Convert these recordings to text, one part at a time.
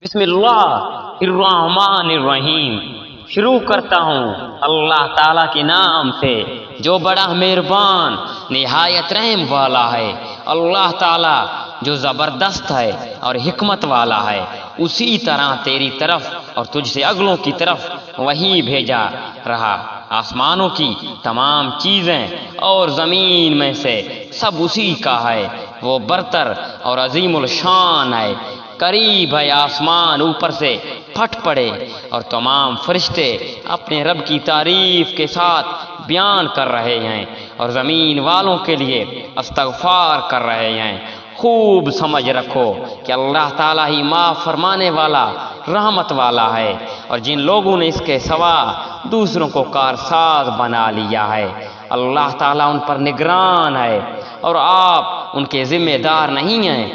بسم اللہ الرحمن الرحیم، شروع کرتا ہوں اللہ تعالیٰ کے نام سے جو بڑا مہربان نہایت رحم والا ہے۔ اللہ تعالیٰ جو زبردست ہے اور حکمت والا ہے، اسی طرح تیری طرف اور تجھ سے اگلوں کی طرف وہی بھیجا رہا۔ آسمانوں کی تمام چیزیں اور زمین میں سے سب اسی کا ہے، وہ برتر اور عظیم الشان ہے۔ قریب ہے آسمان اوپر سے پھٹ پڑے اور تمام فرشتے اپنے رب کی تعریف کے ساتھ بیان کر رہے ہیں اور زمین والوں کے لیے استغفار کر رہے ہیں۔ خوب سمجھ رکھو کہ اللہ تعالیٰ ہی معاف فرمانے والا رحمت والا ہے، اور جن لوگوں نے اس کے سوا دوسروں کو کارساز بنا لیا ہے، اللہ تعالیٰ ان پر نگران ہے اور آپ ان کے ذمہ دار نہیں ہیں۔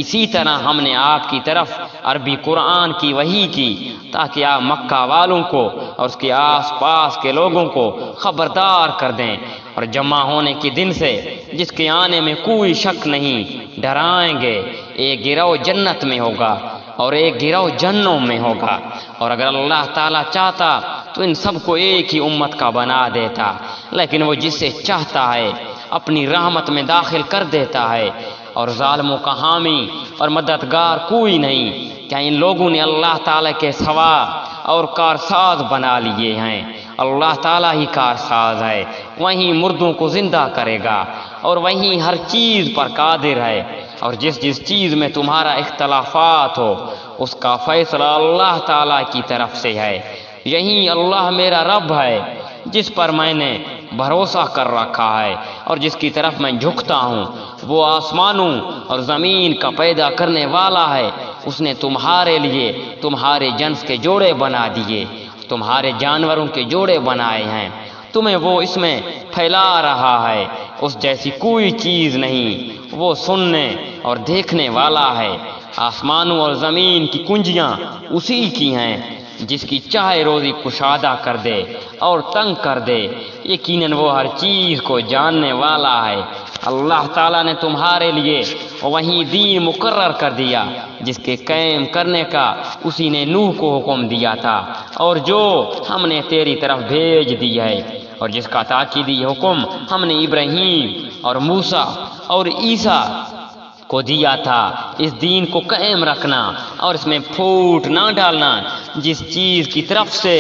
اسی طرح ہم نے آپ کی طرف عربی قرآن کی وحی کی تاکہ آپ مکہ والوں کو اور اس کے آس پاس کے لوگوں کو خبردار کر دیں اور جمع ہونے کے دن سے جس کے آنے میں کوئی شک نہیں ڈرائیں گے۔ ایک گروہ جنت میں ہوگا اور ایک گروہ جہنم میں ہوگا، اور اگر اللہ تعالیٰ چاہتا تو ان سب کو ایک ہی امت کا بنا دیتا، لیکن وہ جسے چاہتا ہے اپنی رحمت میں داخل کر دیتا ہے، اور ظالموں کا حامی اور مددگار کوئی نہیں۔ کیا ان لوگوں نے اللہ تعالیٰ کے سوا اور کارساز بنا لیے ہیں؟ اللہ تعالیٰ ہی کارساز ہے، وہی مردوں کو زندہ کرے گا اور وہی ہر چیز پر قادر ہے، اور جس چیز میں تمہارا اختلافات ہو اس کا فیصلہ اللہ تعالیٰ کی طرف سے ہے۔ یہی اللہ میرا رب ہے جس پر میں نے بھروسہ کر رکھا ہے اور جس کی طرف میں جھکتا ہوں۔ وہ آسمانوں اور زمین کا پیدا کرنے والا ہے، اس نے تمہارے لیے تمہارے جنس کے جوڑے بنا دیے، تمہارے جانوروں کے جوڑے بنائے ہیں، تمہیں وہ اس میں پھیلا رہا ہے، اس جیسی کوئی چیز نہیں، وہ سننے اور دیکھنے والا ہے۔ آسمانوں اور زمین کی کنجیاں اسی کی ہیں، جس کی چاہے روزی کشادہ کر دے اور تنگ کر دے، یقیناً وہ ہر چیز کو جاننے والا ہے۔ اللہ تعالیٰ نے تمہارے لیے وہی دین مقرر کر دیا جس کے قائم کرنے کا اسی نے نوح کو حکم دیا تھا، اور جو ہم نے تیری طرف بھیج دی ہے، اور جس کا تاکیدی حکم ہم نے ابراہیم اور موسیٰ اور عیسیٰ کو دیا تھا، اس دین کو قائم رکھنا اور اس میں پھوٹ نہ ڈالنا۔ جس چیز کی طرف سے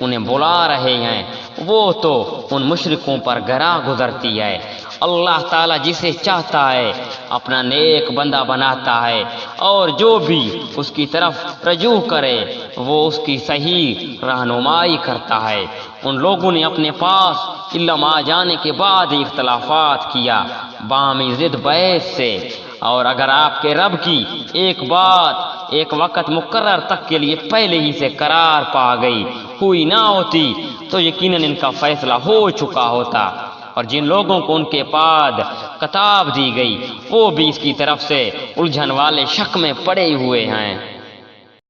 انہیں بلا رہے ہیں وہ تو ان مشرکوں پر گراں گزرتی ہے۔ اللہ تعالیٰ جسے چاہتا ہے اپنا نیک بندہ بناتا ہے، اور جو بھی اس کی طرف رجوع کرے وہ اس کی صحیح رہنمائی کرتا ہے۔ ان لوگوں نے اپنے پاس علم آ جانے کے بعد ہی اختلافات کیا، باہمی ضد بحث سے، اور اگر آپ کے رب کی ایک بات ایک وقت مقرر تک کے لیے پہلے ہی سے قرار پا گئی ہوئی نہ ہوتی تو یقیناً ان کا فیصلہ ہو چکا ہوتا، اور جن لوگوں کو ان کے بعد کتاب دی گئی وہ بھی اس کی طرف سے الجھن والے شک میں پڑے ہوئے ہیں۔